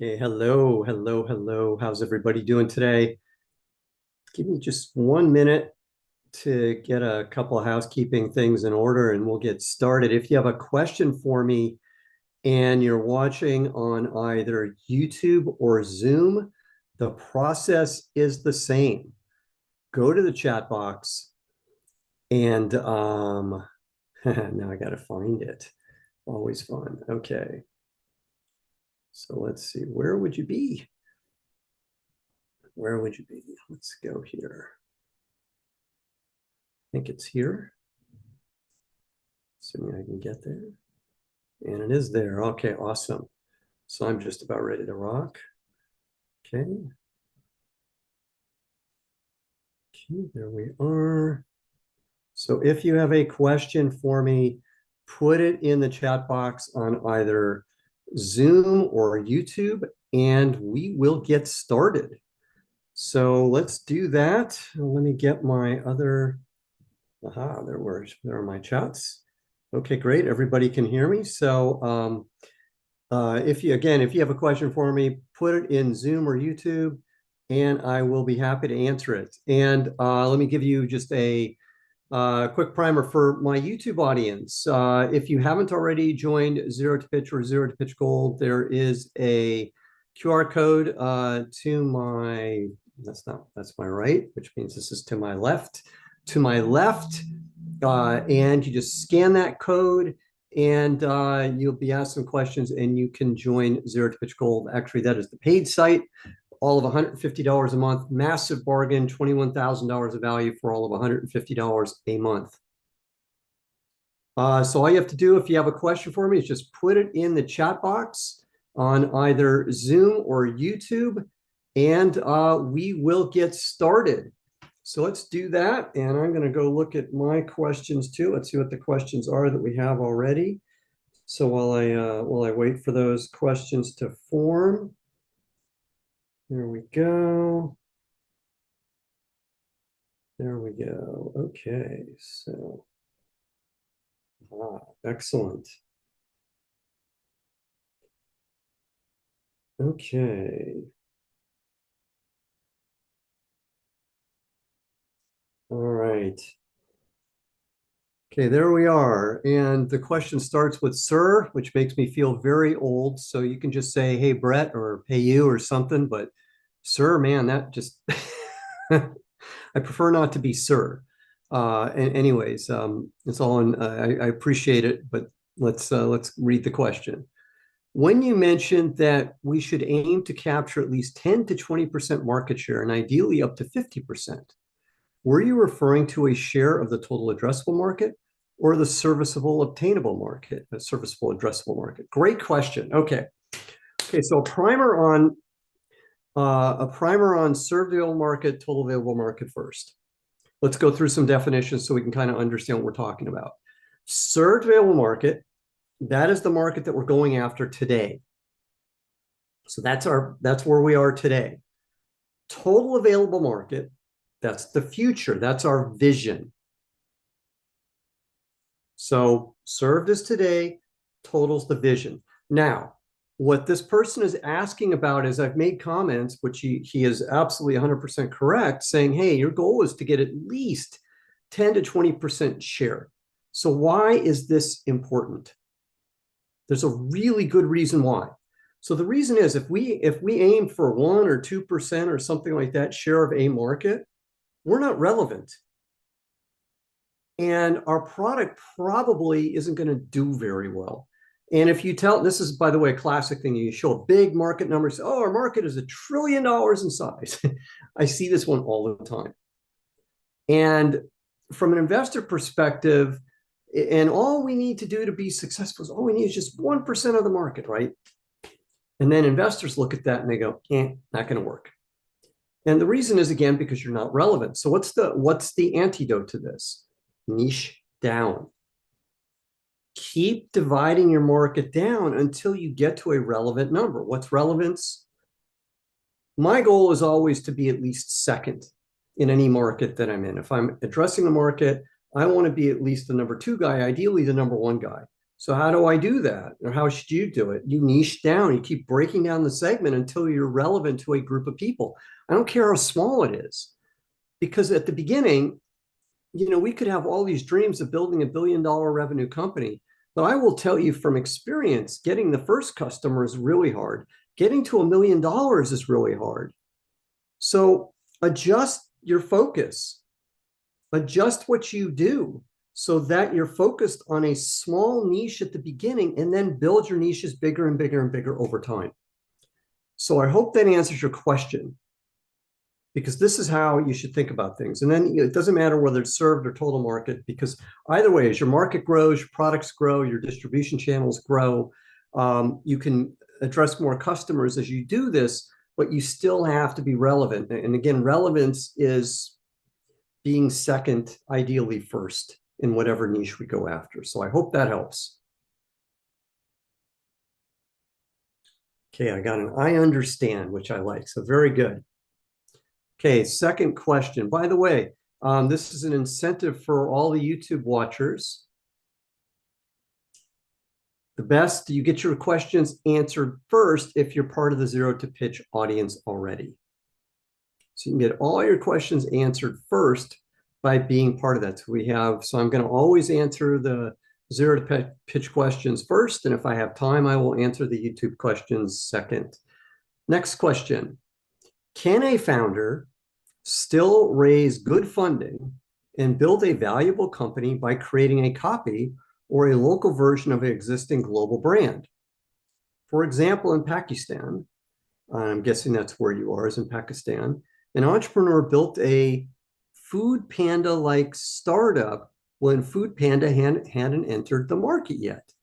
Okay, hello, hello, hello. How's everybody doing today? Give me just 1 minute to get a couple of housekeeping things in order and we'll get started. If you have a question for me and you're watching on either YouTube or Zoom, the process is the same. Go to the chat box and now I got to find it. Always fun. Okay. So let's see. Where would you be? Where would you be? Let's go here. I think it's here. Assuming I can get there. And it is there. Okay, awesome. So I'm just about ready to rock. Okay. Okay, there we are. So if you have a question for me, put it in the chat box on either Zoom or YouTube, and we will get started. So let's do that. Let me get my other, there are my chats. Okay, great. Everybody can hear me. So if you have a question for me, put it in Zoom or YouTube, and I will be happy to answer it. And let me give you just a quick primer for my YouTube audience. If you haven't already joined Zero to Pitch or Zero to Pitch Gold, there is a QR code to my, that's my right, which means this is to my left. To my left, and you just scan that code and you'll be asked some questions and you can join Zero to Pitch Gold. Actually, that is the paid site. All of $150 a month, massive bargain, $21,000 of value for all of $150 a month. So all you have to do if you have a question for me is just put it in the chat box on either Zoom or YouTube, and we will get started. So let's do that. And I'm going to go look at my questions too. Let's see what the questions are that we have already. So while I wait for those questions to form, there we go. There we go. Okay, so excellent. Okay. All right. Okay, there we are. And the question starts with sir, which makes me feel very old. So you can just say, hey, Brett, or hey, you, or something. But sir, man, that just, I prefer not to be sir. And anyways, it's all in, I appreciate it, but let's read the question. When you mentioned that we should aim to capture at least 10 to 20% market share and ideally up to 50%, were you referring to a share of the total addressable market or the serviceable obtainable market, the serviceable addressable market? Great question. Okay. Okay, so a primer on served available market, total available market first. Let's go through some definitions so we can kind of understand what we're talking about. Served available market, that is the market that we're going after today. So that's where we are today. Total available market, that's the future. That's our vision. So served is today, total's the vision. Now, what this person is asking about is I've made comments, which he is absolutely 100% correct, saying, hey, your goal is to get at least 10 to 20% share. So why is this important? There's a really good reason why. So the reason is if we aim for 1 or 2% or something like that share of a market, we're not relevant. And our product probably isn't going to do very well. And if you tell, this is, by the way, a classic thing, you show a big market number, say, oh, our market is $1 trillion in size. I see this one all the time. And from an investor perspective, and all we need to do to be successful is all we need is just 1% of the market, right? And then investors look at that and they go, not going to work. And the reason is, again, because you're not relevant. So what's the antidote to this? Niche down. Keep dividing your market down until you get to a relevant number. What's relevance? My goal is always to be at least second in any market that I'm in. If I'm addressing a market, I want to be at least the number 2 guy, ideally the number 1 guy. So how do I do that? Or how should you do it? You niche down, you keep breaking down the segment until you're relevant to a group of people. I don't care how small it is, because at the beginning, we could have all these dreams of building $1 billion revenue company. But I will tell you from experience, getting the first customer is really hard. Getting to $1 million is really hard. So adjust your focus, adjust what you do so that you're focused on a small niche at the beginning and then build your niches bigger and bigger and bigger over time. So I hope that answers your question, because this is how you should think about things. And then it doesn't matter whether it's served or total market, because either way, as your market grows, your products grow, your distribution channels grow, you can address more customers as you do this, but you still have to be relevant. And again, relevance is being second, ideally first, in whatever niche we go after. So I hope that helps. Okay, I got an I understand, which I like. So very good. Okay, second question. By the way, this is an incentive for all the YouTube watchers. The best, you get your questions answered first if you're part of the Zero to Pitch audience already. So you can get all your questions answered first by being part of that. So I'm going to always answer the Zero to Pitch questions first. And if I have time, I will answer the YouTube questions second. Next question. Can a founder still raise good funding and build a valuable company by creating a copy or a local version of an existing global brand? For example, in Pakistan, I'm guessing that's where you are, is in Pakistan, an entrepreneur built a Food Panda-like startup when Food Panda hadn't entered the market yet,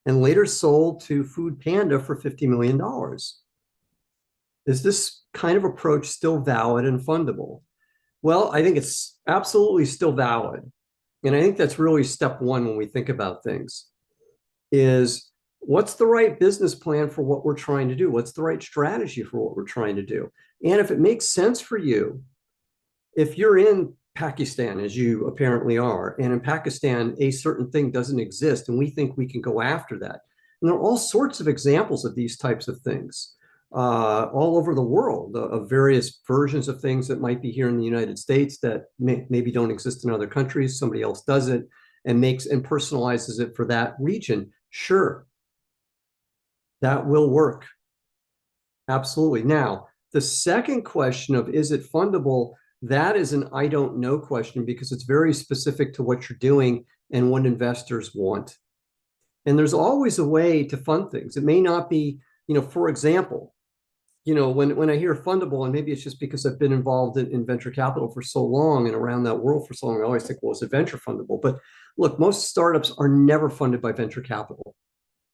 and later sold to Food Panda for $50 million. Is this kind of approach still valid and fundable? Well, I think it's absolutely still valid. And I think that's really step one when we think about things, is what's the right business plan for what we're trying to do? What's the right strategy for what we're trying to do? And if it makes sense for you, if you're in Pakistan, as you apparently are, and in Pakistan, a certain thing doesn't exist, and we think we can go after that. And there are all sorts of examples of these types of things all over the world, of various versions of things that might be here in the United States that maybe don't exist in other countries. Somebody else does it and personalizes it for that region. Sure, that will work. Absolutely. Now, the second question of is it fundable? That is an I don't know question, because it's very specific to what you're doing and what investors want. And there's always a way to fund things. It may not be, for example, when I hear fundable, and maybe it's just because I've been involved in venture capital for so long and around that world for so long, I always think, well, is it venture fundable? But look, most startups are never funded by venture capital.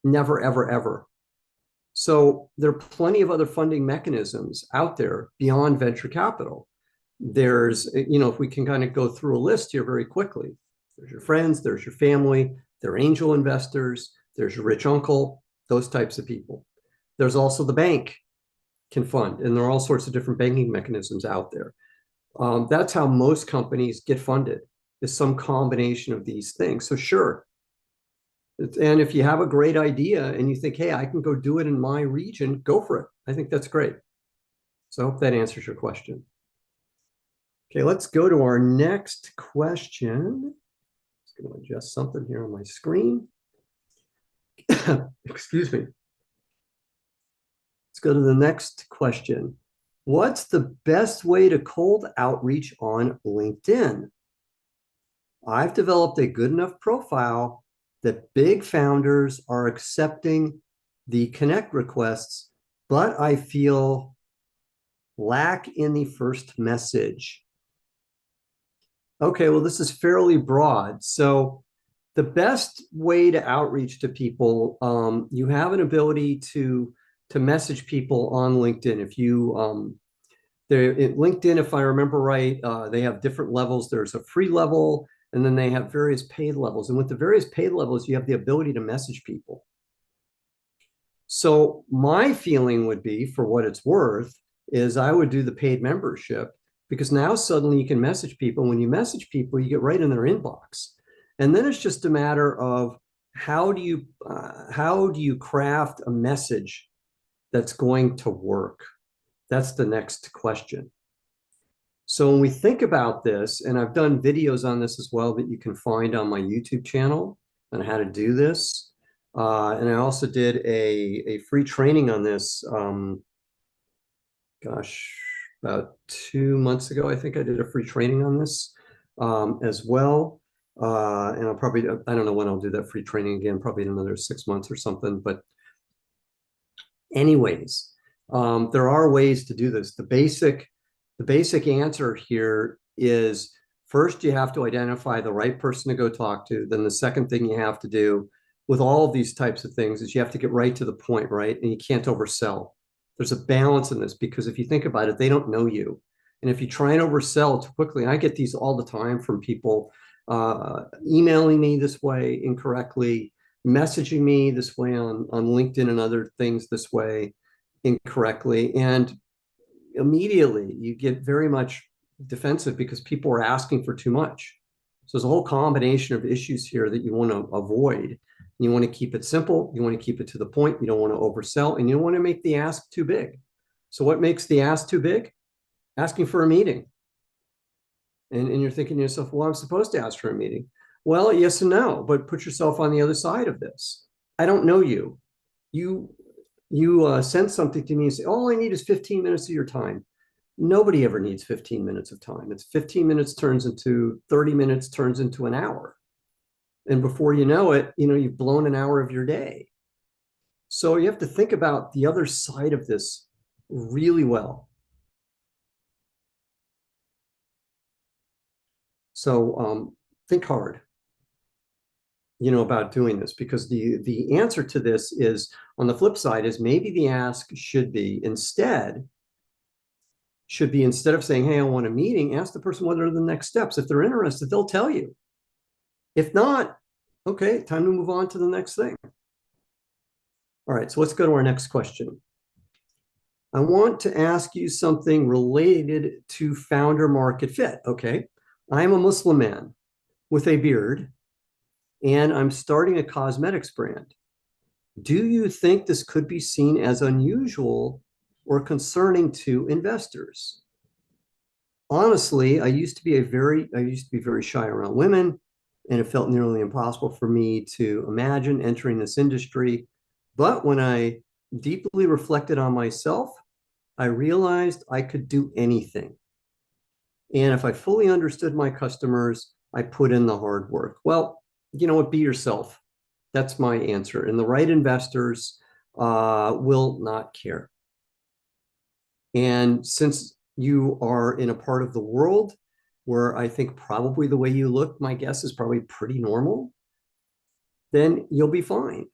Never, ever, ever. So there are plenty of other funding mechanisms out there beyond venture capital. There's, if we can kind of go through a list here very quickly, there's your friends, there's your family, there are angel investors, there's your rich uncle, those types of people. There's also the bank can fund, and there are all sorts of different banking mechanisms out there. That's how most companies get funded, is some combination of these things. So sure. And if you have a great idea and you think, hey, I can go do it in my region, go for it. I think that's great. So I hope that answers your question. Okay, let's go to our next question. Just going to adjust something here on my screen. Excuse me. Let's go to the next question. What's the best way to cold outreach on LinkedIn? I've developed a good enough profile that big founders are accepting the connect requests, but I feel lack in the first message. Okay, well, this is fairly broad. So the best way to outreach to people, you have an ability to message people on LinkedIn. If you, LinkedIn, if I remember right, they have different levels. There's a free level, and then they have various paid levels. And with the various paid levels, you have the ability to message people. So my feeling would be, for what it's worth, is I would do the paid membership, because now suddenly you can message people. When you message people, you get right in their inbox. And then it's just a matter of how do you craft a message that's going to work? That's the next question. So when we think about this, and I've done videos on this as well that you can find on my YouTube channel on how to do this. And I also did a free training on this, gosh, about 2 months ago. I think I did a free training on this as well. And I'll probably, I don't know when I'll do that free training again, probably in another 6 months or something. But anyways, there are ways to do this. The basic answer here is first you have to identify the right person to go talk to. Then the second thing you have to do with all of these types of things is you have to get right to the point, right? And you can't oversell. There's a balance in this because if you think about it, they don't know you. And if you try and oversell too quickly, and I get these all the time from people emailing me this way incorrectly, messaging me this way on LinkedIn and other things this way incorrectly. And immediately you get very much defensive because people are asking for too much. So there's a whole combination of issues here that you want to avoid. You want to keep it simple. You want to keep it to the point. You don't want to oversell, and you don't want to make the ask too big. So what makes the ask too big? Asking for a meeting. And you're thinking to yourself, well, I'm supposed to ask for a meeting. Well, yes and no, but put yourself on the other side of this. I don't know you. You send something to me and say, all I need is 15 minutes of your time. Nobody ever needs 15 minutes of time. It's 15 minutes turns into 30 minutes, turns into an hour. And before you know it, you've blown an hour of your day. So you have to think about the other side of this really well. So think hard, about doing this, because the answer to this is, on the flip side, is maybe the ask should be instead of saying, hey, I want a meeting, ask the person what are the next steps. If they're interested, they'll tell you. If not, okay, time to move on to the next thing. All right, so let's go to our next question. I want to ask you something related to founder market fit. Okay, I'm a Muslim man with a beard, and I'm starting a cosmetics brand. Do you think this could be seen as unusual or concerning to investors? Honestly, I used to be very shy around women, and it felt nearly impossible for me to imagine entering this industry. But when I deeply reflected on myself, I realized I could do anything. And if I fully understood my customers, I put in the hard work. Well, you know what? Be yourself. That's my answer. And the right investors will not care. And since you are in a part of the world where I think probably the way you look, my guess is probably pretty normal, then you'll be fine,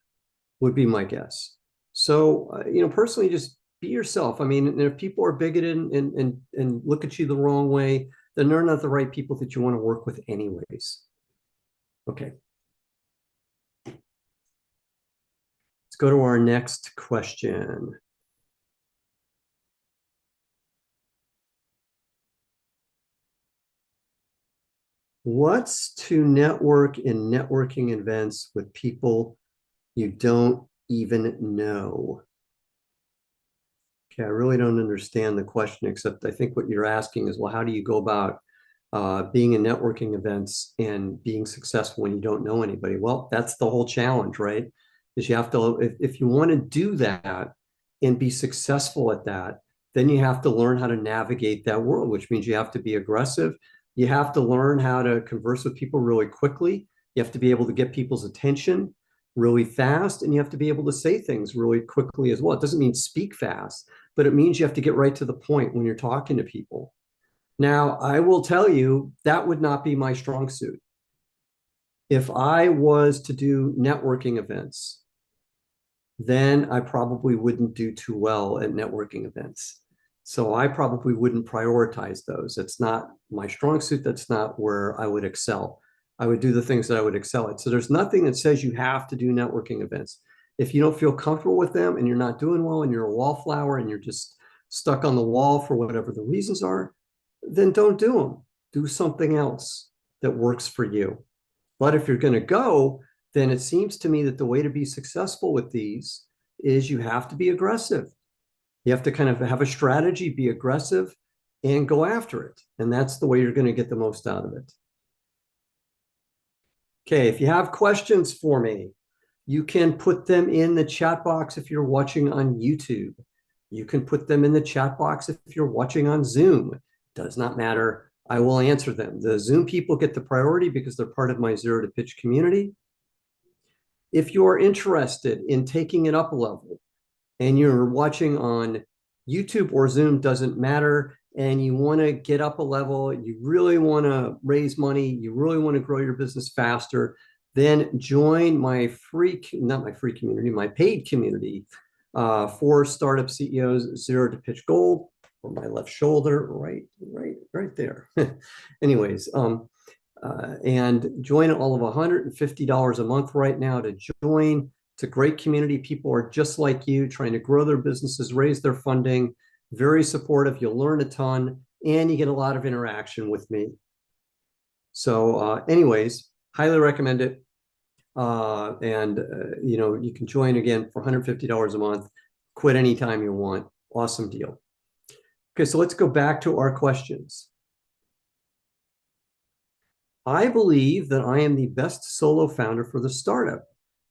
would be my guess. So, personally, just be yourself. I mean, if people are bigoted and look at you the wrong way, then they're not the right people that you want to work with anyways. Okay. Let's go to our next question. What's to network in networking events with people you don't even know? Okay, I really don't understand the question, except I think what you're asking is, well, how do you go about being in networking events and being successful when you don't know anybody? Well, that's the whole challenge, right? Is you have to, if you want to do that and be successful at that, then you have to learn how to navigate that world, which means you have to be aggressive. You have to learn how to converse with people really quickly. You have to be able to get people's attention really fast, and you have to be able to say things really quickly as well. It doesn't mean speak fast, but it means you have to get right to the point when you're talking to people. Now, I will tell you that would not be my strong suit. If I was to do networking events, then I probably wouldn't do too well at networking events. So I probably wouldn't prioritize those. It's not my strong suit. That's not where I would excel. I would do the things that I would excel at. So there's nothing that says you have to do networking events. If you don't feel comfortable with them and you're not doing well and you're a wallflower and you're just stuck on the wall for whatever the reasons are, then don't do them. Do something else that works for you. But if you're going to go, then it seems to me that the way to be successful with these is you have to be aggressive. You have to kind of have a strategy, be aggressive, and go after it. And that's the way you're going to get the most out of it. Okay, if you have questions for me, you can put them in the chat box if you're watching on YouTube. You can put them in the chat box if you're watching on Zoom. Does not matter. I will answer them. The Zoom people get the priority because they're part of my Zero to Pitch community. If you're interested in taking it up a level and you're watching on YouTube or Zoom, doesn't matter, and you want to get up a level, you really want to raise money, you really want to grow your business faster, then join my free, not my free community, my paid community for startup CEOs, Zero to Pitch Gold, on my left shoulder, right there. Anyways, and join all of $150 a month right now to join. It's a great community. People are just like you, trying to grow their businesses, raise their funding, very supportive. You'll learn a ton, and you get a lot of interaction with me. So anyways, highly recommend it. You know, you can join again for $150 a month, quit anytime you want. Awesome deal. Okay, so let's go back to our questions. I believe that I am the best solo founder for the startup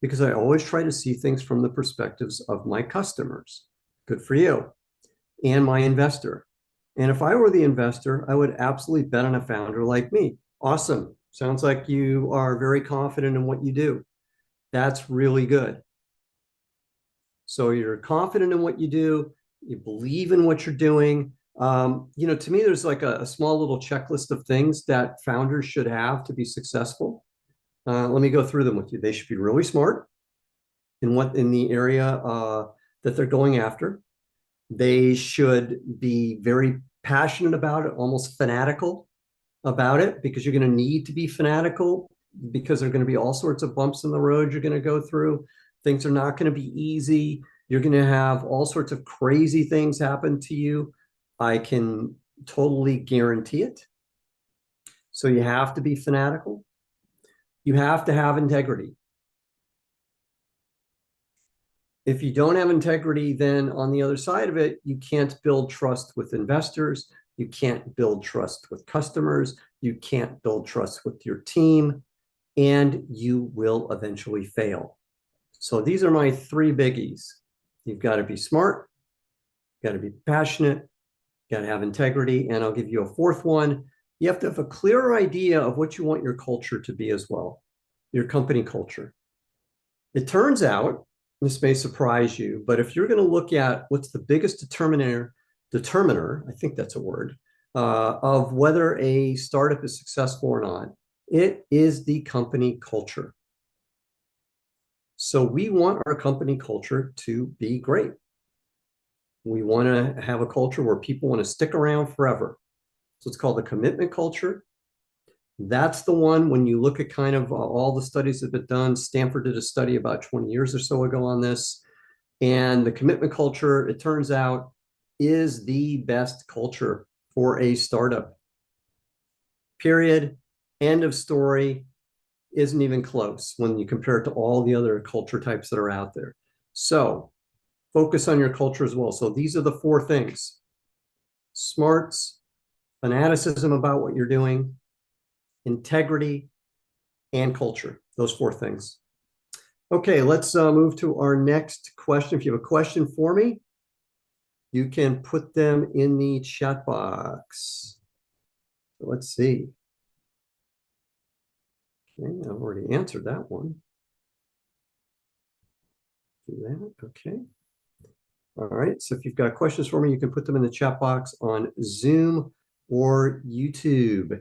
because I always try to see things from the perspectives of my customers. Good for you. And my investor. And if I were the investor, I would absolutely bet on a founder like me. Awesome. Sounds like you are very confident in what you do. That's really good. So you're confident in what you do. You believe in what you're doing. You know, to me, there's like a small little checklist of things that founders should have to be successful. Let me go through them with you. They should be really smart in the area that they're going after. They should be very passionate about it, almost fanatical about it, because you're going to need to be fanatical because there are going to be all sorts of bumps in the road you're going to go through. Things are not going to be easy. You're going to have all sorts of crazy things happen to you. I can totally guarantee it. So you have to be fanatical. You have to have integrity. If you don't have integrity, then on the other side of it, you can't build trust with investors. You can't build trust with customers. You can't build trust with your team, and you will eventually fail. So these are my three biggies. You've got to be smart, you've got to be passionate, you've got to have integrity, and I'll give you a fourth one. You have to have a clearer idea of what you want your culture to be as well, your company culture. It turns out, this may surprise you, but if you're going to look at what's the biggest determiner, I think that's a word, of whether a startup is successful or not, it is the company culture. So we want our company culture to be great. We want to have a culture where people want to stick around forever. So it's called the commitment culture. That's the one when you look at kind of all the studies that have been done. Stanford did a study about 20 years or so ago on this. And the commitment culture, it turns out, is the best culture for a startup. Period. End of story. Isn't even close when you compare it to all the other culture types that are out there. So focus on your culture as well. So these are the four things: smarts, fanaticism about what you're doing, integrity, and culture. Those four things. Okay, let's move to our next question. If you have a question for me, you can put them in the chat box. So let's see. Okay, I've already answered that one. Do that, okay. All right, so if you've got questions for me, you can put them in the chat box on Zoom or YouTube.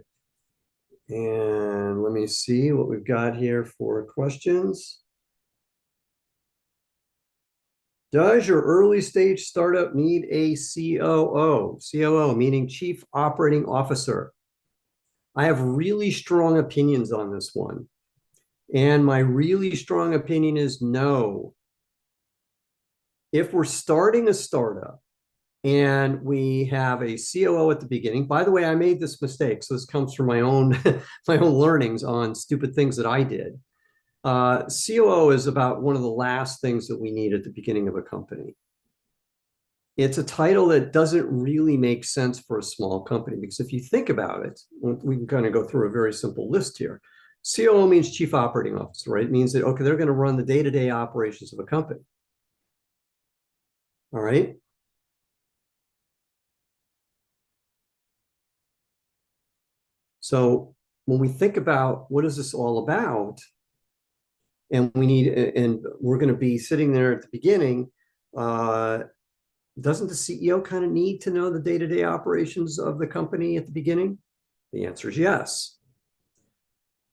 And let me see what we've got here for questions. Does your early stage startup need a COO? COO meaning Chief Operating Officer. I have really strong opinions on this one. And my really strong opinion is no. If we're starting a startup and we have a COO at the beginning, by the way, I made this mistake. So this comes from my own, my own learnings on stupid things that I did. COO is about one of the last things that we need at the beginning of a company. It's a title that doesn't really make sense for a small company because if you think about it, we can kind of go through a very simple list here. COO means Chief Operating Officer, right? It means that, okay, they're going to run the day-to-day operations of a company. All right. So when we think about what is this all about, and we're going to be sitting there at the beginning, doesn't the CEO kind of need to know the day-to-day operations of the company at the beginning? The answer is yes.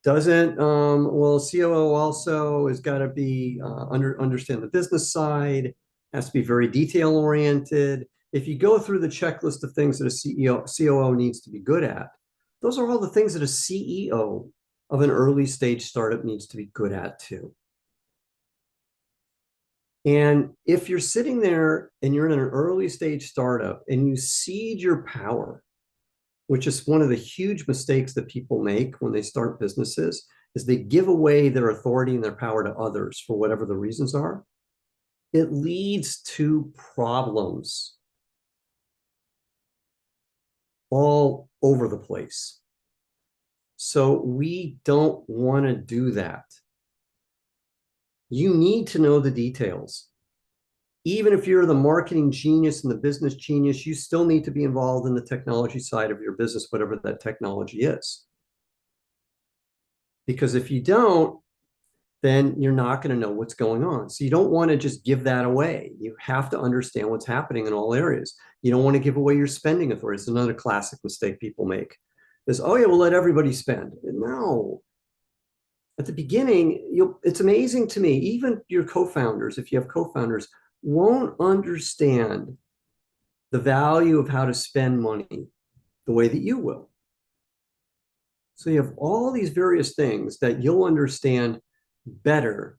Doesn't well, COO also has got to be understand the business side, has to be very detail oriented. If you go through the checklist of things that a COO needs to be good at, those are all the things that a CEO of an early stage startup needs to be good at too. And if you're sitting there and you're in an early stage startup and you cede your power, which is one of the huge mistakes that people make when they start businesses, is they give away their authority and their power to others for whatever the reasons are. It leads to problems all over the place. So we don't want to do that. You need to know the details. Even if you're the marketing genius and the business genius, you still need to be involved in the technology side of your business, whatever that technology is. Because if you don't, then you're not going to know what's going on. So you don't want to just give that away. You have to understand what's happening in all areas. You don't want to give away your spending authority. It's another classic mistake people make. Is, oh yeah, we'll let everybody spend. No. At the beginning, it's amazing to me, even your co-founders, if you have co-founders, won't understand the value of how to spend money the way that you will. So you have all these various things that you'll understand better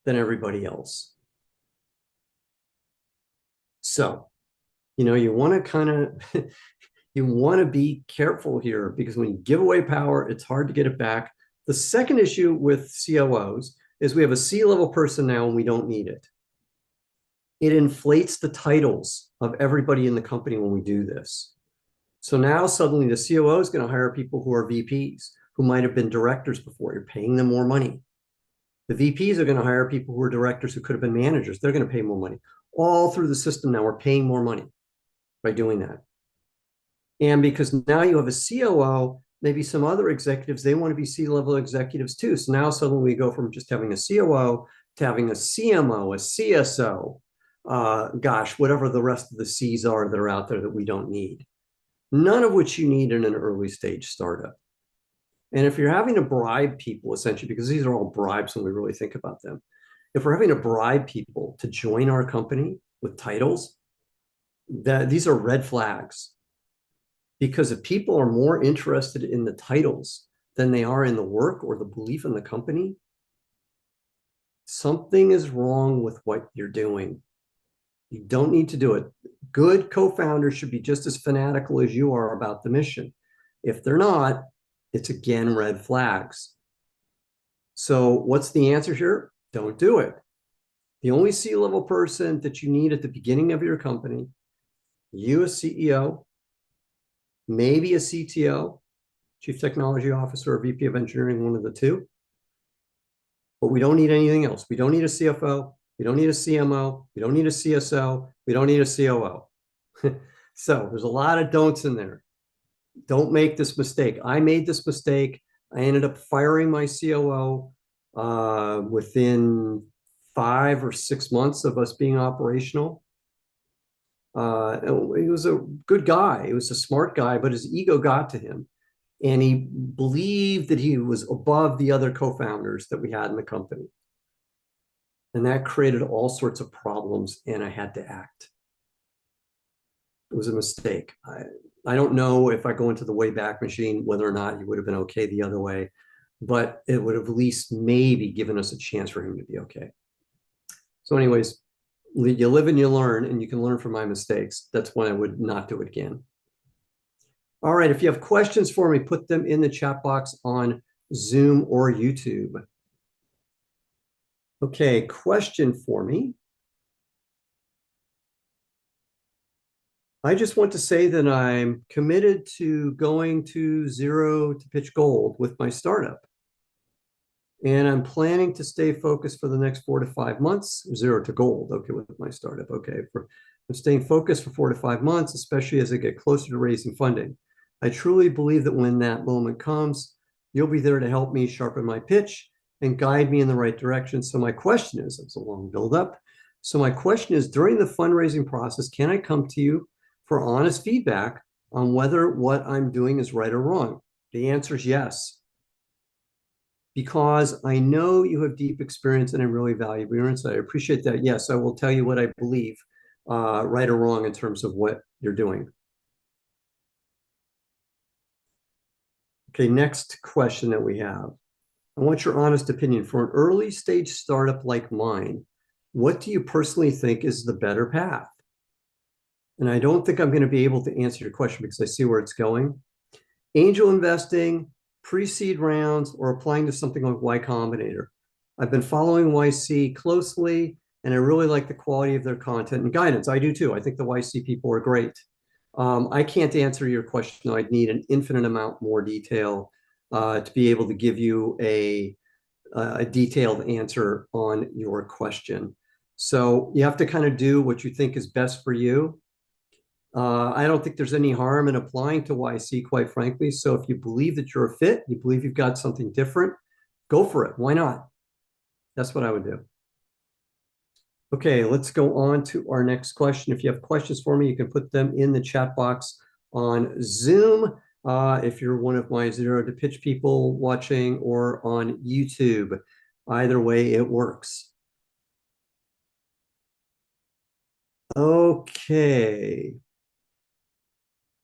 than everybody else. So, you want to kind of you want to be careful here because when you give away power, it's hard to get it back. The second issue with COOs is we have a C-level person now and we don't need it. It inflates the titles of everybody in the company when we do this. So now suddenly the COO is going to hire people who are VPs, who might have been directors before. You're paying them more money. The VPs are going to hire people who are directors who could have been managers. They're going to pay more money. All through the system now, we're paying more money by doing that. And because now you have a COO, maybe some other executives, they want to be C-level executives too. So now suddenly we go from just having a COO to having a CMO, a CSO, gosh, whatever the rest of the C's are that are out there that we don't need. None of which you need in an early stage startup. And if you're having to bribe people, essentially, because these are all bribes when we really think about them, if we're having to bribe people to join our company with titles, these are red flags. Because if people are more interested in the titles than they are in the work or the belief in the company, something is wrong with what you're doing. You don't need to do it. Good co-founders should be just as fanatical as you are about the mission. If they're not, it's again red flags. So what's the answer here? Don't do it. The only C-level person that you need at the beginning of your company, you as CEO, maybe a CTO, Chief Technology Officer, or VP of Engineering, one of the two. But we don't need anything else. We don't need a CFO. We don't need a CMO. We don't need a CSO. We don't need a COO. So there's a lot of don'ts in there. Don't make this mistake. I made this mistake. I ended up firing my COO within 5 or 6 months of us being operational. He was a good guy. He was a smart guy, but his ego got to him. And he believed that he was above the other co-founders that we had in the company. And that created all sorts of problems, and I had to act. It was a mistake. I don't know if I go into the Wayback Machine, whether or not he would have been okay the other way, but it would have at least maybe given us a chance for him to be okay. So anyways, you live and you learn, and you can learn from my mistakes. That's when I would not do it again. All right, if you have questions for me, put them in the chat box on Zoom or YouTube. Okay, question for me. I just want to say that I'm committed to going to zero to pitch gold with my startup. And I'm planning to stay focused for the next 4 to 5 months, zero to gold, okay, with my startup. Okay, I'm staying focused for 4 to 5 months, especially as I get closer to raising funding. I truly believe that when that moment comes, you'll be there to help me sharpen my pitch and guide me in the right direction. So my question is, it's a long buildup. So my question is, during the fundraising process, can I come to you for honest feedback on whether what I'm doing is right or wrong? The answer is yes, because I know you have deep experience and I really value your insight. I appreciate that. Yes, I will tell you what I believe, right or wrong in terms of what you're doing. Okay, next question that we have. I want your honest opinion. For an early stage startup like mine, what do you personally think is the better path? And I don't think I'm going to be able to answer your question because I see where it's going. Angel investing, pre-seed rounds, or applying to something like Y Combinator. I've been following YC closely, and I really like the quality of their content and guidance. I do too. I think the YC people are great. I can't answer your question. I'd need an infinite amount more detail to be able to give you a detailed answer on your question. So you have to kind of do what you think is best for you. I don't think there's any harm in applying to YC, quite frankly. So if you believe that you're a fit, you believe you've got something different, go for it. Why not? That's what I would do. Okay, let's go on to our next question. If you have questions for me, you can put them in the chat box on Zoom. If you're one of my zero to pitch people watching, or on YouTube, either way, it works. Okay.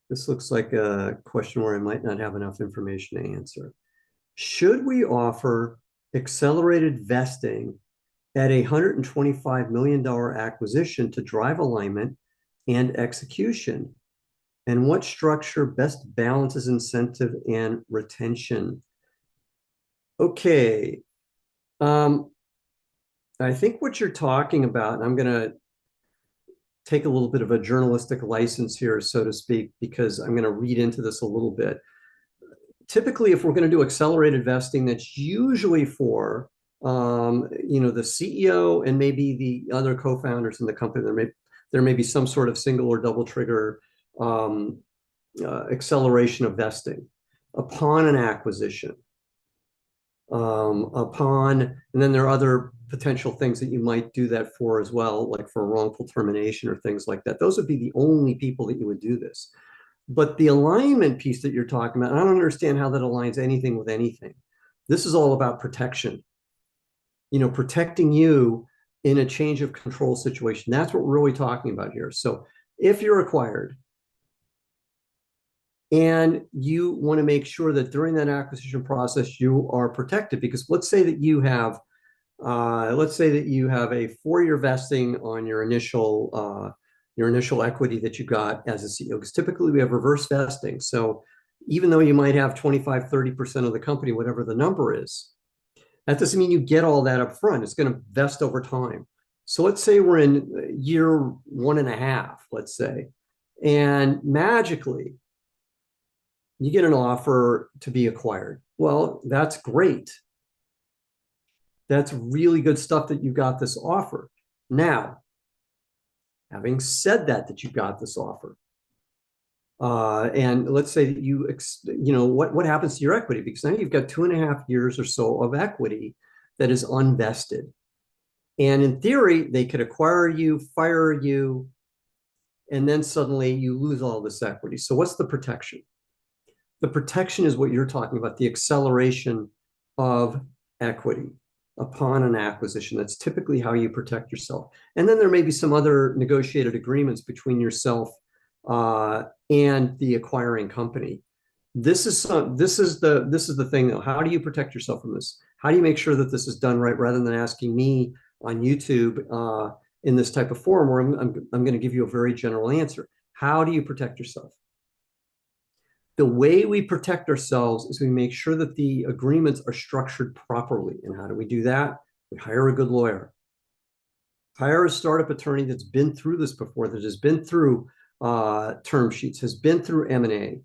This looks like a question where I might not have enough information to answer. Should we offer accelerated vesting at a $125 million acquisition to drive alignment and execution? And what structure best balances incentive and retention? Okay. I think what you're talking about, and I'm going to take a little bit of a journalistic license here, so to speak, because I'm going to read into this a little bit. Typically, if we're going to do accelerated vesting, that's usually for the CEO and maybe the other co-founders in the company. There may be some sort of single or double trigger acceleration of vesting upon an acquisition. And then there are other potential things that you might do that for as well, like for wrongful termination or things like that. Those would be the only people that you would do this. But the alignment piece that you're talking about, I don't understand how that aligns anything with anything. This is all about protection, protecting you in a change of control situation. That's what we're really talking about here. So if you're acquired and you want to make sure that during that acquisition process, you are protected, because let's say that you have a 4-year vesting on your initial equity that you got as a CEO, because typically we have reverse vesting. So even though you might have 25-30% of the company, whatever the number is, that doesn't mean you get all that up front. It's going to vest over time. So let's say we're in year 1.5, let's say, and magically you get an offer to be acquired. Well, that's great. That's really good stuff that you got this offer. Now, having said that you got this offer, and let's say that what happens to your equity? Because now you've got 2.5 years or so of equity that is unvested. And in theory, they could acquire you, fire you, and then suddenly you lose all this equity. So what's the protection? The protection is what you're talking about, the acceleration of equity upon an acquisition. That's typically how you protect yourself. And then there may be some other negotiated agreements between yourself and the acquiring company. This is the thing, though. How do you protect yourself from this? How do you make sure that this is done right, rather than asking me on YouTube in this type of forum where I'm going to give you a very general answer? How do you protect yourself? The way we protect ourselves is we make sure that the agreements are structured properly. And how do we do that? We hire a good lawyer. Hire a startup attorney that's been through this before, that has been through term sheets, has been through M&A.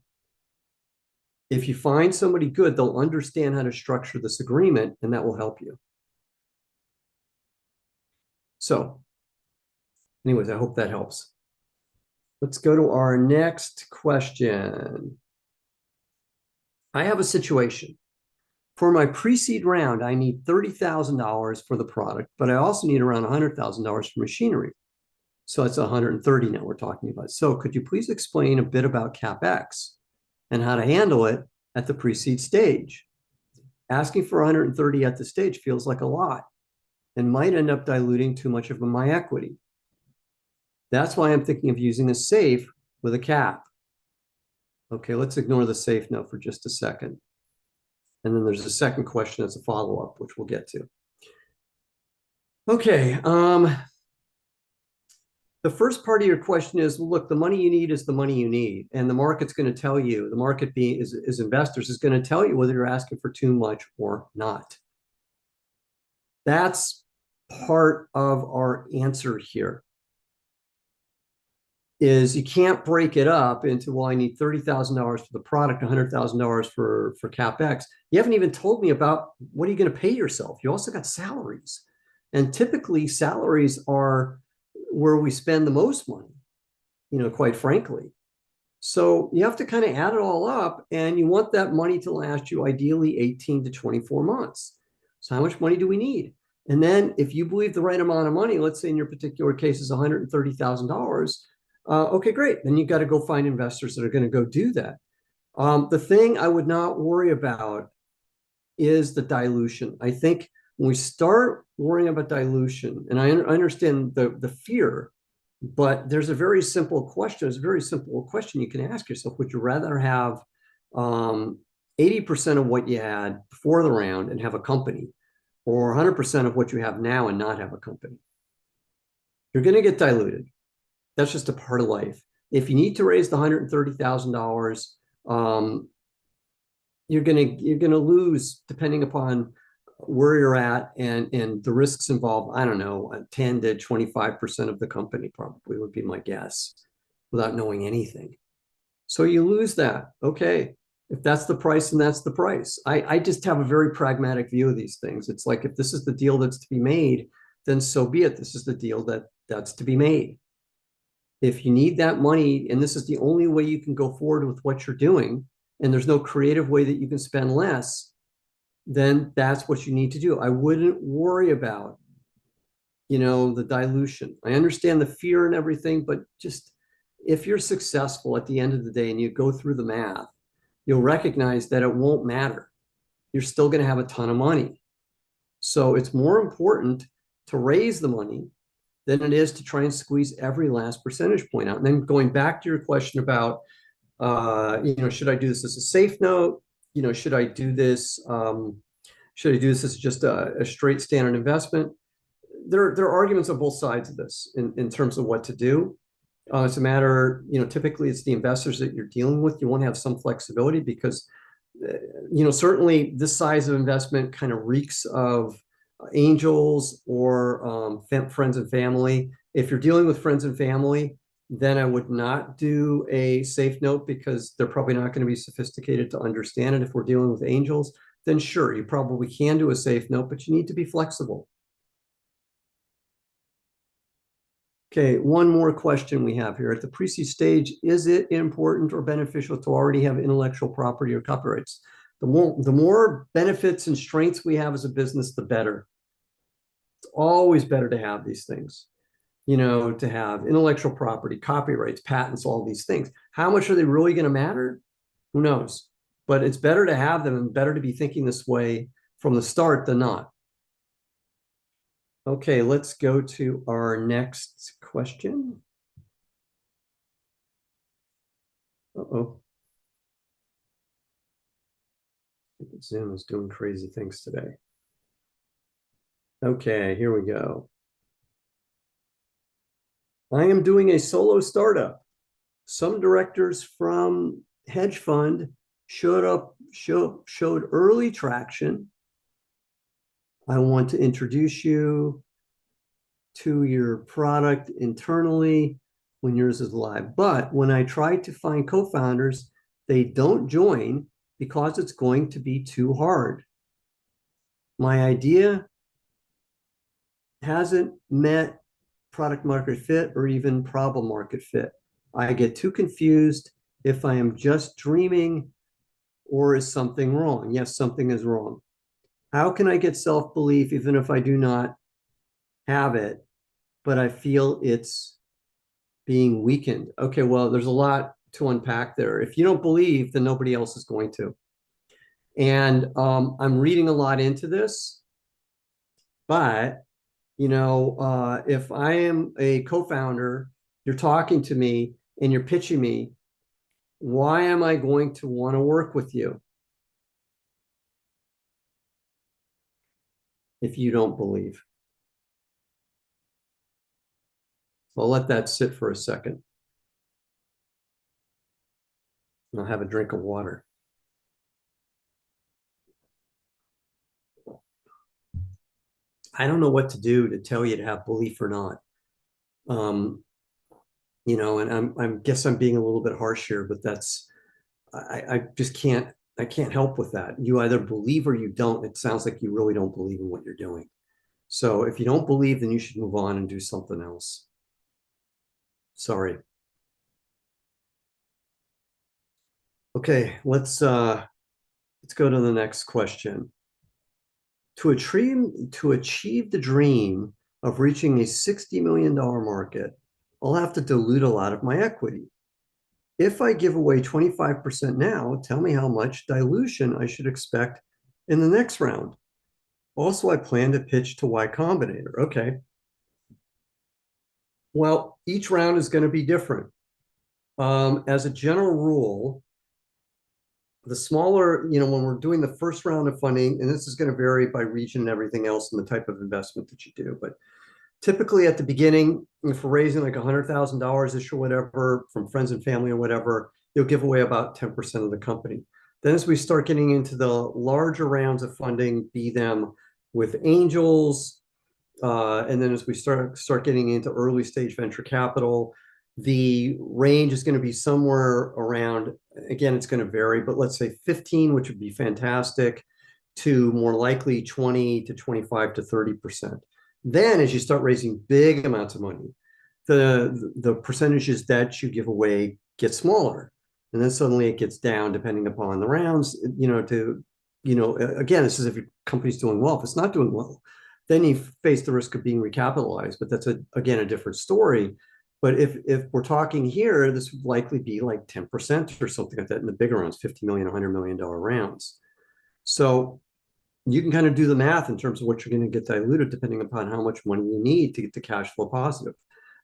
If you find somebody good, they'll understand how to structure this agreement, and that will help you. So, anyways, I hope that helps. Let's go to our next question. I have a situation. For my pre-seed round, I need $30,000 for the product, but I also need around $100,000 for machinery. So it's 130 now we're talking about. So could you please explain a bit about CapEx and how to handle it at the pre-seed stage? Asking for 130 at the stage feels like a lot and might end up diluting too much of my equity. That's why I'm thinking of using a safe with a cap. Okay, let's ignore the safe note for just a second. And then there's a second question as a follow-up, which we'll get to. Okay, the first part of your question is, well, look, the money you need is the money you need. And the market's going to tell you, the market being is investors is going to tell you whether you're asking for too much or not. That's part of our answer here. Is you can't break it up into, well, I need $30,000 for the product, $100,000 for CapEx. You haven't even told me about what are you going to pay yourself. You also got salaries. And typically salaries are where we spend the most money, quite frankly. So you have to kind of add it all up, and you want that money to last you ideally 18 to 24 months. So how much money do we need? And then if you believe the right amount of money, let's say in your particular case is $130,000, okay, great. Then you got to go find investors that are going to go do that. The thing I would not worry about is the dilution. I think when we start worrying about dilution, and I understand the fear, but there's a very simple question. There's a very simple question you can ask yourself. Would you rather have 80% of what you had before the round and have a company, or 100% of what you have now and not have a company? You're going to get diluted. That's just a part of life. If you need to raise the $130,000, you're gonna lose, depending upon where you're at and the risks involved. I don't know, 10 to 25% of the company probably would be my guess, without knowing anything. So you lose that. Okay, if that's the price, then that's the price. I just have a very pragmatic view of these things. It's like, if this is the deal that's to be made, then so be it. This is the deal that's to be made. If you need that money, and this is the only way you can go forward with what you're doing, and there's no creative way that you can spend less, then that's what you need to do. I wouldn't worry about, the dilution. I understand the fear and everything, but just if you're successful at the end of the day and you go through the math, you'll recognize that it won't matter. You're still going to have a ton of money. So it's more important to raise the money than it is to try and squeeze every last percentage point out. And then going back to your question about, should I do this as a safe note? Should I do this? Should I do this as just a straight standard investment? There are arguments on both sides of this in terms of what to do. It's a matter, typically it's the investors that you're dealing with. You want to have some flexibility because, certainly this size of investment kind of reeks of angels or friends and family. If you're dealing with friends and family, then I would not do a safe note because they're probably not going to be sophisticated to understand it. If we're dealing with angels, then sure, you probably can do a safe note, but you need to be flexible. Okay, one more question we have here. At the pre-seed stage, is it important or beneficial to already have intellectual property or copyrights? The more benefits and strengths we have as a business, the better. It's always better to have these things, to have intellectual property, copyrights, patents, all these things. How much are they really going to matter? Who knows? But it's better to have them and better to be thinking this way from the start than not. Okay, let's go to our next question. Uh-oh. Zoom is doing crazy things today. Okay, here we go. I am doing a solo startup. Some directors from hedge fund showed early traction. I want to introduce you to your product internally when yours is live. But when I try to find co-founders, they don't join because it's going to be too hard. My idea hasn't met product market fit or even problem market fit. I get too confused if I am just dreaming or is something wrong? Yes, something is wrong. How can I get self-belief even if I do not have it, but I feel it's being weakened? Okay, well, there's a lot to unpack there. If you don't believe, then nobody else is going to. And I'm reading a lot into this, but if I am a co-founder, you're talking to me and you're pitching me, why am I going to want to work with you if you don't believe? I'll let that sit for a second. I'll have a drink of water. I don't know what to do to tell you to have belief or not. And I guess I'm being a little bit harsh here, but I just I can't help with that. You either believe or you don't. It sounds like you really don't believe in what you're doing. So if you don't believe, then you should move on and do something else. Sorry. Okay, let's go to the next question. To achieve the dream of reaching a $60 million market, I'll have to dilute a lot of my equity. If I give away 25% now, tell me how much dilution I should expect in the next round. Also, I plan to pitch to Y Combinator. Okay. Well, each round is going to be different. As a general rule, the smaller, when we're doing the first round of funding, and this is going to vary by region and everything else and the type of investment that you do, but typically at the beginning, if we're raising like $100,000-ish or whatever from friends and family or whatever, you'll give away about 10% of the company. Then as we start getting into the larger rounds of funding, be them with angels, and then as we start getting into early stage venture capital, the range is going to be somewhere around, again, it's going to vary, but let's say 15, which would be fantastic, to more likely 20 to 25 to 30%. Then as you start raising big amounts of money, the percentages that you give away get smaller. And then suddenly it gets down depending upon the rounds, again, this is if your company's doing well. If it's not doing well, then you face the risk of being recapitalized, but that's again a different story. But if we're talking here, this would likely be like 10% or something like that in the bigger rounds, 50 million, $100 million rounds. So you can kind of do the math in terms of what you're going to get diluted depending upon how much money you need to get the cash flow positive.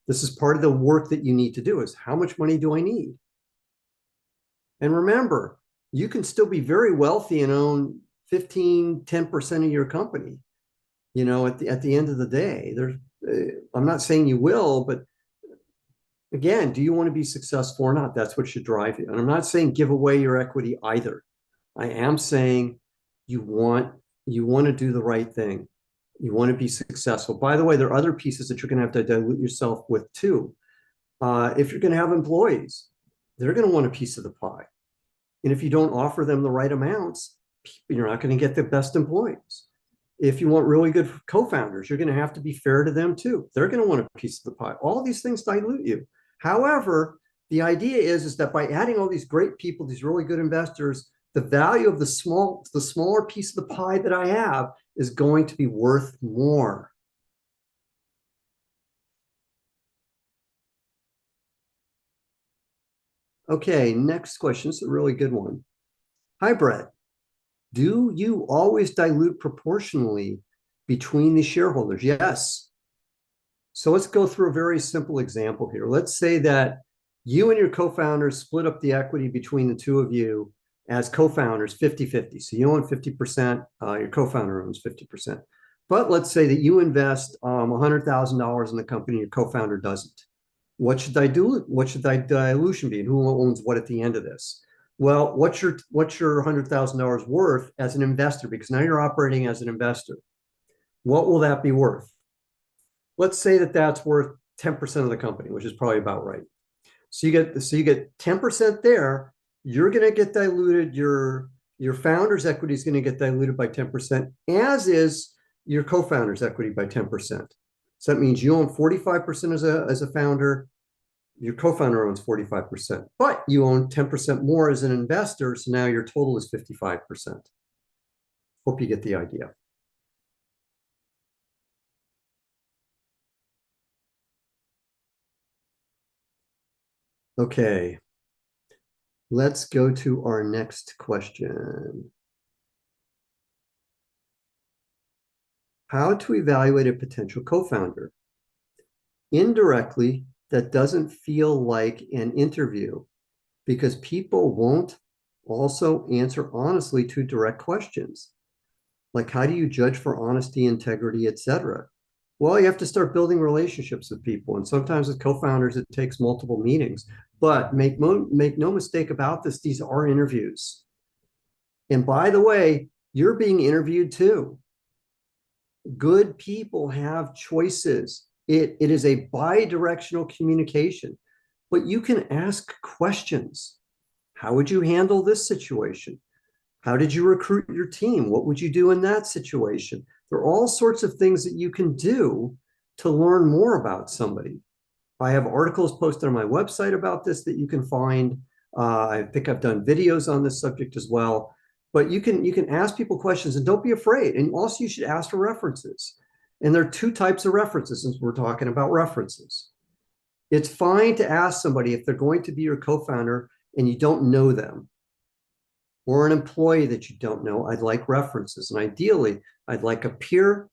This is part of the work that you need to do, is how much money do I need? And remember, you can still be very wealthy and own 15, 10% of your company. At the end of the day, I'm not saying you will, but again, do you want to be successful or not? That's what should drive you. And I'm not saying give away your equity either. I am saying you want to do the right thing. You want to be successful. By the way, there are other pieces that you're going to have to dilute yourself with too. If you're going to have employees, they're going to want a piece of the pie. And if you don't offer them the right amounts, you're not going to get the best employees. If you want really good co-founders, you're going to have to be fair to them too. They're going to want a piece of the pie. All these things dilute you. However, the idea is that by adding all these great people, these really good investors, the value of the smaller piece of the pie that I have is going to be worth more. Okay, next question. It's a really good one. Hi, Brett. Do you always dilute proportionally between the shareholders? Yes. So let's go through a very simple example here. Let's say that you and your co-founders split up the equity between the two of you as co-founders 50-50. So you own 50%, your co-founder owns 50%. But let's say that you invest $100,000 in the company, your co-founder doesn't. What should the dilution be? And who owns what at the end of this? Well, what's your $100,000 worth as an investor? Because now you're operating as an investor. What will that be worth? Let's say that that's worth 10% of the company, which is probably about right. So you get 10% there. You're going to get diluted. Your founder's equity is going to get diluted by 10%, as is your co-founder's equity by 10%. So that means you own 45% as a founder. Your co-founder owns 45%, but you own 10% more as an investor. So now your total is 55%. Hope you get the idea. Okay, let's go to our next question. How to evaluate a potential co-founder? Indirectly, that doesn't feel like an interview because people won't also answer honestly to direct questions. Like, how do you judge for honesty, integrity, etc.? Well, you have to start building relationships with people. And sometimes with co-founders, it takes multiple meetings. But make no mistake about this, these are interviews. And by the way, you're being interviewed too. Good people have choices. It is a bi-directional communication, but you can ask questions. How would you handle this situation? How did you recruit your team? What would you do in that situation? There are all sorts of things that you can do to learn more about somebody. I have articles posted on my website about this that you can find. I think I've done videos on this subject as well. But you can ask people questions and don't be afraid. And also you should ask for references. And there are two types of references since we're talking about references. It's fine to ask somebody if they're going to be your co-founder and you don't know them, or an employee that you don't know. I'd like references. And ideally, I'd like a peer.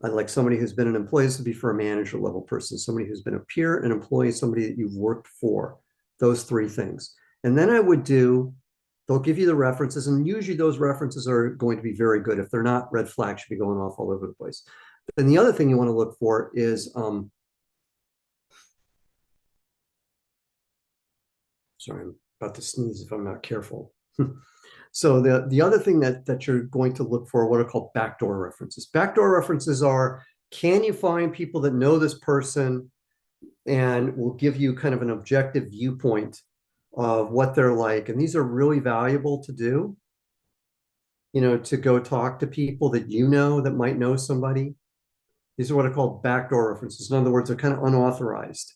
I'd like somebody who's been an employee. This would be for a manager level person, somebody who's been a peer, an employee, somebody that you've worked for. Those three things. And then they'll give you the references. And usually those references are going to be very good. If they're not, red flags should be going off all over the place. And the other thing you want to look for is, sorry, I'm about to sneeze if I'm not careful. So the other thing that you're going to look for are what are called backdoor references. Backdoor references are, can you find people that know this person and will give you kind of an objective viewpoint of what they're like? And these are really valuable to do, to go talk to people that you know that might know somebody. These are what are called backdoor references. In other words, they're kind of unauthorized,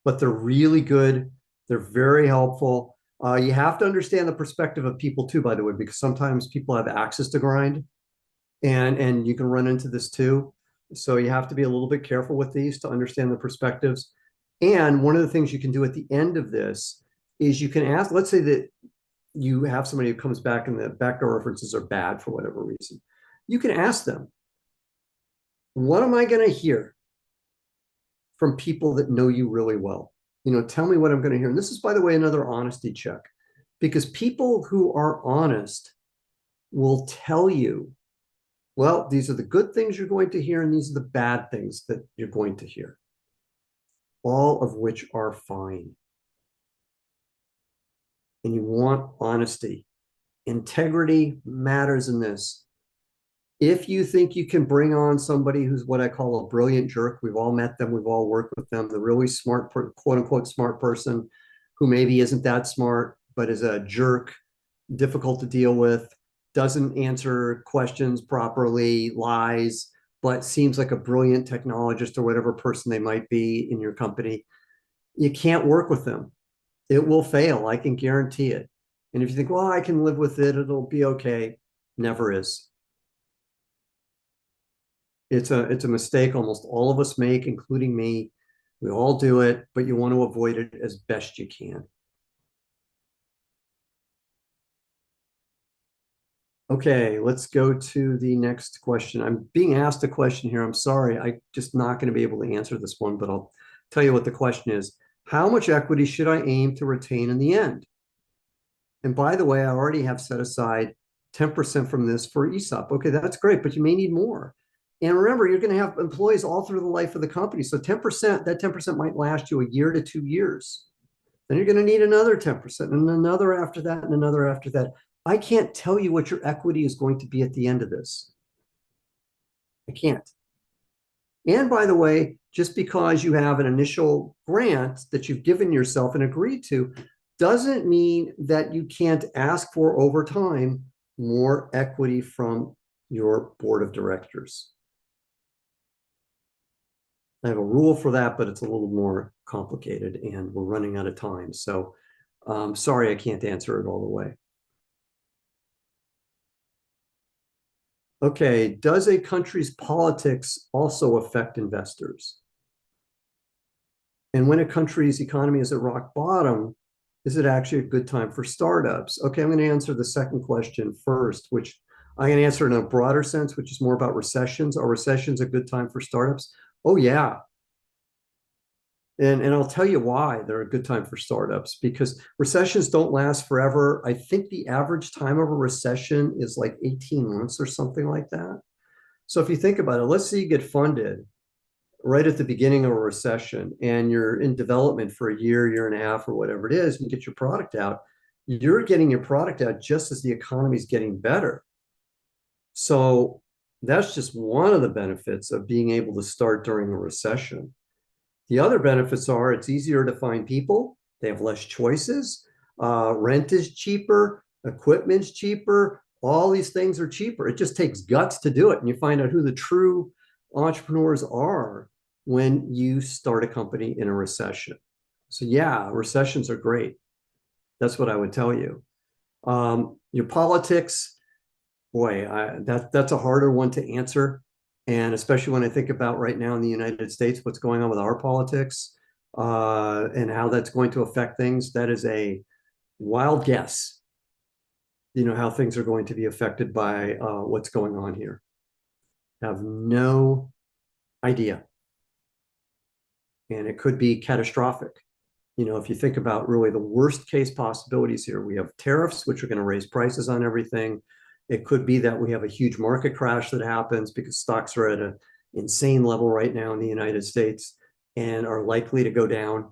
but they're really good. They're very helpful. You have to understand the perspective of people too, by the way, because sometimes people have access to grind, and you can run into this too. So you have to be a little bit careful with these to understand the perspectives. And one of the things you can do at the end of this is you can ask, let's say that you have somebody who comes back and the backdoor references are bad for whatever reason. You can ask them, what am I going to hear from people that know you really well? Tell me what I'm going to hear. And this is, by the way, another honesty check, because people who are honest will tell you, well, these are the good things you're going to hear, and these are the bad things that you're going to hear, all of which are fine. And you want honesty. Integrity matters in this. If you think you can bring on somebody who's what I call a brilliant jerk, we've all met them, we've all worked with them, the really smart, quote unquote, smart person who maybe isn't that smart, but is a jerk, difficult to deal with, doesn't answer questions properly, lies, but seems like a brilliant technologist or whatever person they might be in your company. You can't work with them. It will fail. I can guarantee it. And if you think, well, I can live with it, it'll be okay. Never is. It's a mistake almost all of us make, including me. We all do it, but you want to avoid it as best you can. Okay, let's go to the next question. I'm being asked a question here. I'm sorry, I'm just not going to be able to answer this one, but I'll tell you what the question is. How much equity should I aim to retain in the end? And by the way, I already have set aside 10% from this for ESOP. Okay, that's great, but you may need more. And remember, you're going to have employees all through the life of the company. So 10%, that 10% might last you a year to 2 years. Then you're going to need another 10% and another after that and another after that. I can't tell you what your equity is going to be at the end of this. I can't. And by the way, just because you have an initial grant that you've given yourself and agreed to doesn't mean that you can't ask for over time more equity from your board of directors. I have a rule for that, but it's a little more complicated and we're running out of time. So sorry, I can't answer it all the way. Okay, does a country's politics also affect investors? And when a country's economy is at rock bottom, is it actually a good time for startups? Okay, I'm going to answer the second question first, which I'm going to answer in a broader sense, which is more about recessions. Are recessions a good time for startups? Oh, yeah. And I'll tell you why they're a good time for startups, because recessions don't last forever. I think the average time of a recession is like 18 months or something like that. So if you think about it, let's say you get funded right at the beginning of a recession and you're in development for a year and a half, or whatever it is, and you get your product out, you're getting your product out just as the economy is getting better. So that's just one of the benefits of being able to start during a recession. The other benefits are it's easier to find people, they have less choices, rent is cheaper, equipment's cheaper, all these things are cheaper. It just takes guts to do it. And you find out who the true entrepreneurs are when you start a company in a recession. So yeah, recessions are great. That's what I would tell you. Your politics, boy, that's a harder one to answer. And especially when I think about right now in the United States, what's going on with our politics and how that's going to affect things, that is a wild guess, how things are going to be affected by what's going on here. I have no idea. And it could be catastrophic. If you think about really the worst case possibilities here, we have tariffs, which are going to raise prices on everything. It could be that we have a huge market crash that happens because stocks are at an insane level right now in the United States and are likely to go down.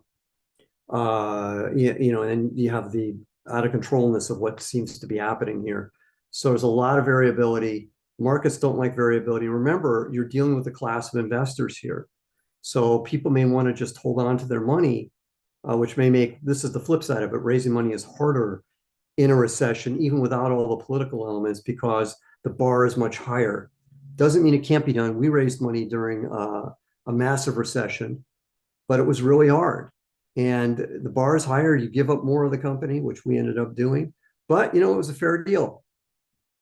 And you have the out of controlness of what seems to be happening here. So there's a lot of variability. Markets don't like variability. Remember, you're dealing with a class of investors here. So people may want to just hold on to their money, which may make, this is the flip side of it, raising money is harder in a recession, even without all the political elements, because the bar is much higher. Doesn't mean it can't be done. We raised money during a massive recession, but it was really hard. And the bar is higher. You give up more of the company, which we ended up doing. But, it was a fair deal.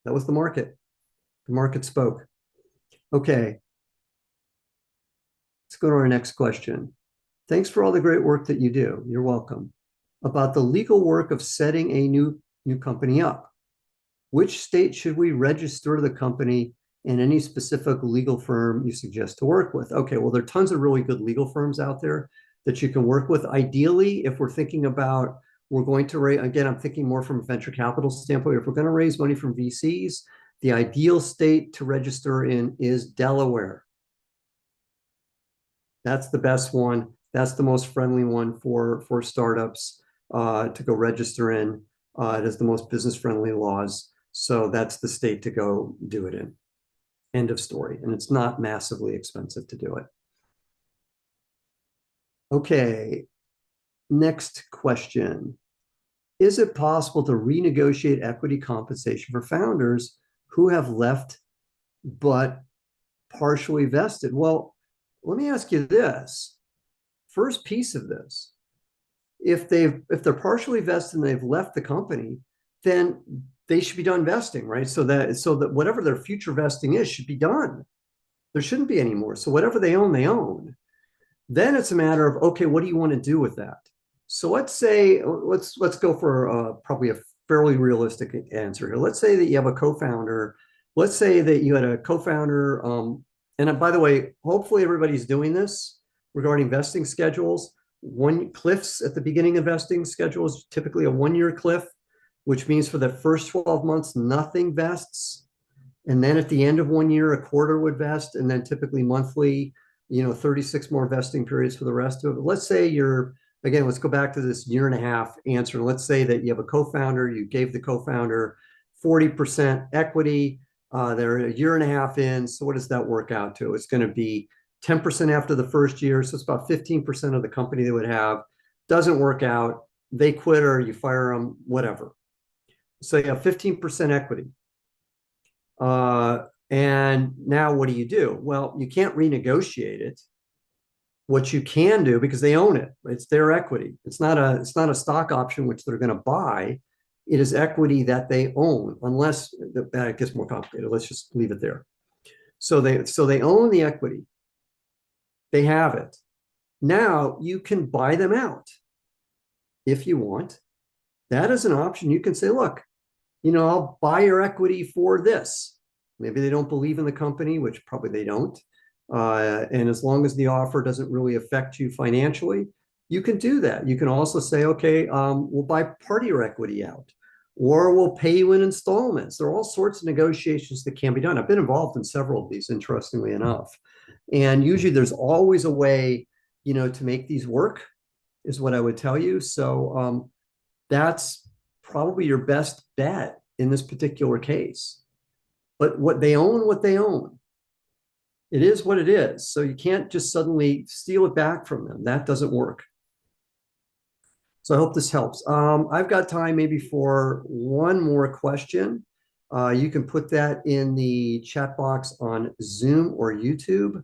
That was the market. The market spoke. Okay. Let's go to our next question. Thanks for all the great work that you do. You're welcome. About the legal work of setting a new company up. Which state should we register the company and any specific legal firm you suggest to work with? Okay, well, there are tons of really good legal firms out there that you can work with. Ideally, if we're thinking about, we're going to raise, again, I'm thinking more from a venture capital standpoint, if we're going to raise money from VCs, the ideal state to register in is Delaware. That's the best one. That's the most friendly one for startups to go register in. It has the most business-friendly laws. So that's the state to go do it in. End of story. And it's not massively expensive to do it. Okay, next question. Is it possible to renegotiate equity compensation for founders who have left but partially vested? Well, let me ask you this. First piece of this, if they're partially vested and they've left the company, then they should be done vesting, right? So that whatever their future vesting is should be done. There shouldn't be any more. So whatever they own, they own. Then it's a matter of, okay, what do you want to do with that? So let's say, let's go for probably a fairly realistic answer here. Let's say that you have a co-founder. Let's say that you had a co-founder. And by the way, hopefully everybody's doing this regarding vesting schedules. One cliffs at the beginning of vesting schedules, typically a 1-year cliff, which means for the first 12 months, nothing vests. And then at the end of 1 year, a quarter would vest, and then typically monthly, 36 more vesting periods for the rest of it. But let's say again, let's go back to this 1.5 year answer. Let's say that you have a co-founder, you gave the co-founder 40% equity. They're a year and a half in. So what does that work out to? It's going to be 10% after the first year. So it's about 15% of the company they would have. Doesn't work out. They quit or you fire them, whatever. So you have 15% equity. And now what do? Well, you can't renegotiate it. What you can do, because they own it, it's their equity. It's not a stock option which they're going to buy. It is equity that they own, unless that gets more complicated. Let's just leave it there. So they own the equity. They have it. Now you can buy them out if you want. That is an option. You can say, look, I'll buy your equity for this. Maybe they don't believe in the company, which probably they don't. And as long as the offer doesn't really affect you financially, you can do that. You can also say, okay, we'll buy part of your equity out, or we'll pay you in installments. There are all sorts of negotiations that can be done. I've been involved in several of these, interestingly enough. And usually there's always a way, to make these work, is what I would tell you. So that's probably your best bet in this particular case. But what they own. It is what it is. So you can't just suddenly steal it back from them. That doesn't work. So I hope this helps. I've got time maybe for one more question. You can put that in the chat box on Zoom or YouTube.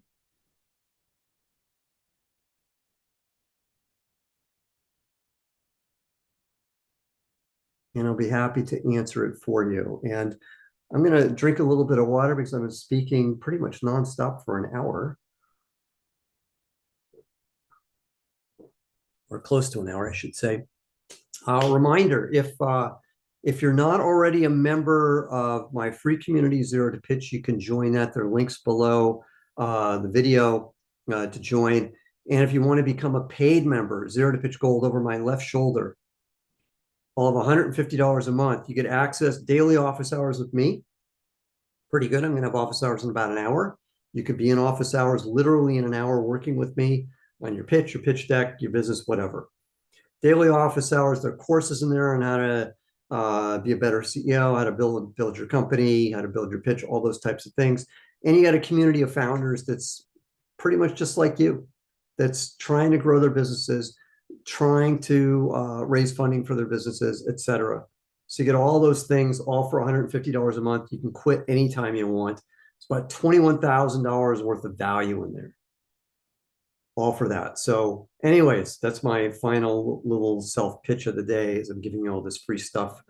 And I'll be happy to answer it for you. And I'm going to drink a little bit of water because I've been speaking pretty much nonstop for an hour. Or close to an hour, I should say. Reminder, if you're not already a member of my free community, Zero to Pitch, you can join that. There are links below the video to join. And if you want to become a paid member, Zero to Pitch Gold over my left shoulder, all of $150 a month, you get access daily office hours with me. Pretty good. I'm going to have office hours in about an hour. You could be in office hours literally in an hour working with me on your pitch deck, your business, whatever. Daily office hours, there are courses in there on how to be a better CEO, how to build your company, how to build your pitch, all those types of things. And you got a community of founders that's pretty much just like you, that's trying to grow their businesses, trying to raise funding for their businesses, etc. So you get all those things all for $150 a month. You can quit anytime you want. It's about $21,000 worth of value in there. All for that. So anyways, that's my final little self pitch of the day, is I'm giving you all this free stuff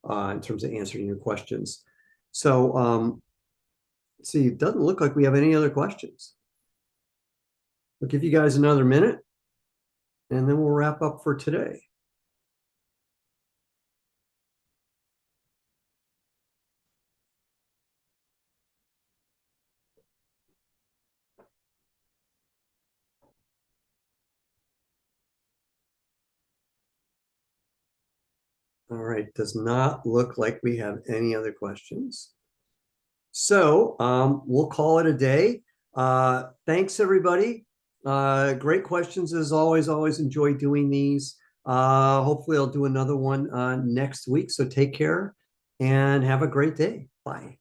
in terms of answering your questions. So see, it doesn't look like we have any other questions. I'll give you guys another minute and then we'll wrap up for today. All right, does not look like we have any other questions. So we'll call it a day. Thanks, everybody. Great questions as always. Always enjoy doing these. Hopefully I'll do another one next week. So take care and have a great day. Bye.